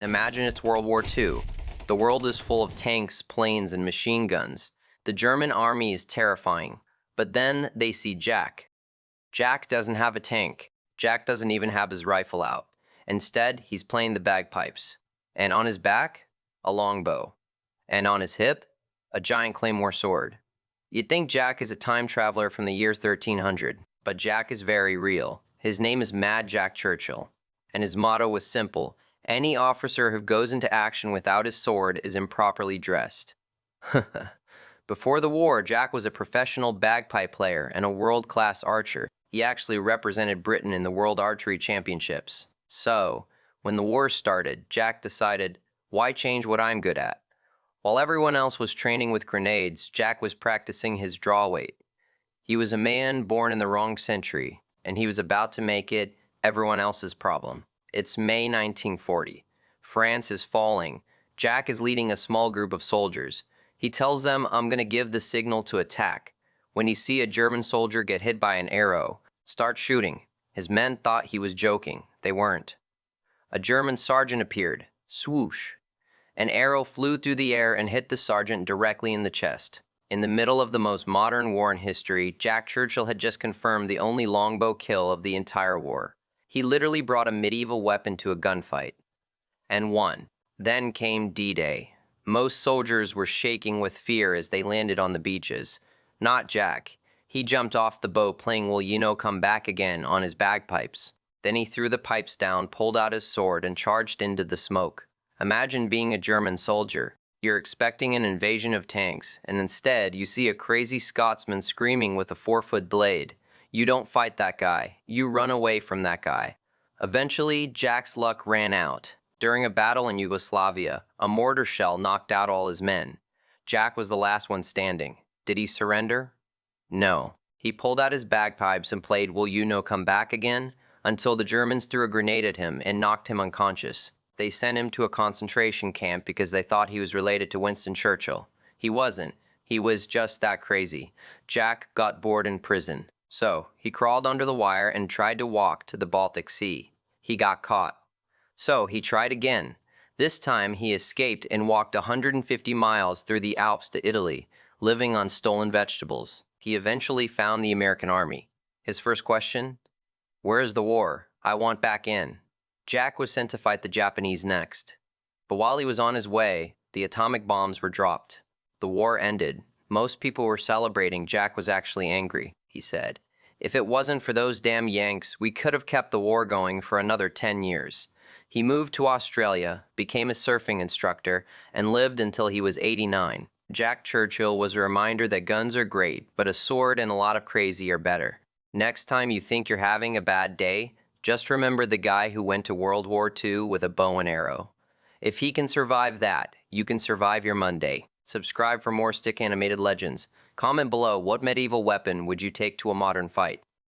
Imagine it's World War II. The world is full of tanks, planes, and machine guns. The German army is terrifying. But then they see Jack. Jack doesn't have a tank. Jack doesn't even have his rifle out. Instead, he's playing the bagpipes. And on his back, a longbow. And on his hip, a giant claymore sword. You'd think Jack is a time traveler from the year 1300, but Jack is very real. His name is Mad Jack Churchill, and his motto was simple: any officer who goes into action without his sword is improperly dressed. Before the war, Jack was a professional bagpipe player and a world-class archer. He actually represented Britain in the World Archery Championships. So, when the war started, Jack decided, why change what I'm good at? While everyone else was training with grenades, Jack was practicing his draw weight. He was a man born in the wrong century, and he was about to make it everyone else's problem. It's May 1940. France is falling. Jack is leading a small group of soldiers. He tells them, I'm going to give the signal to attack. When you see a German soldier get hit by an arrow, start shooting. His men thought he was joking. They weren't. A German sergeant appeared. Swoosh. An arrow flew through the air and hit the sergeant directly in the chest. In the middle of the most modern war in history, Jack Churchill had just confirmed the only longbow kill of the entire war. He literally brought a medieval weapon to a gunfight. And won. Then came D-Day. Most soldiers were shaking with fear as they landed on the beaches. Not Jack. He jumped off the boat playing Will You Know Come Back Again on his bagpipes. Then he threw the pipes down, pulled out his sword, and charged into the smoke. Imagine being a German soldier. You're expecting an invasion of tanks, and instead you see a crazy Scotsman screaming with a 4-foot blade. You don't fight that guy. You run away from that guy. Eventually, Jack's luck ran out. During a battle in Yugoslavia, a mortar shell knocked out all his men. Jack was the last one standing. Did he surrender? No. He pulled out his bagpipes and played Will You Know Come Back Again until the Germans threw a grenade at him and knocked him unconscious. They sent him to a concentration camp because they thought he was related to Winston Churchill. He wasn't. He was just that crazy. Jack got bored in prison. So, he crawled under the wire and tried to walk to the Baltic Sea. He got caught. So, he tried again. This time, he escaped and walked 150 miles through the Alps to Italy, living on stolen vegetables. He eventually found the American army. His first question? Where is the war? I want back in. Jack was sent to fight the Japanese next. But while he was on his way, the atomic bombs were dropped. The war ended. Most people were celebrating. Jack was actually angry, he said. If it wasn't for those damn Yanks, we could have kept the war going for another 10 years. He moved to Australia, became a surfing instructor, and lived until he was 89. Jack Churchill was a reminder that guns are great, but a sword and a lot of crazy are better. Next time you think you're having a bad day, just remember the guy who went to World War II with a bow and arrow. If he can survive that, you can survive your Monday. Subscribe for more Stick Animated Legends. Comment below, what medieval weapon would you take to a modern fight?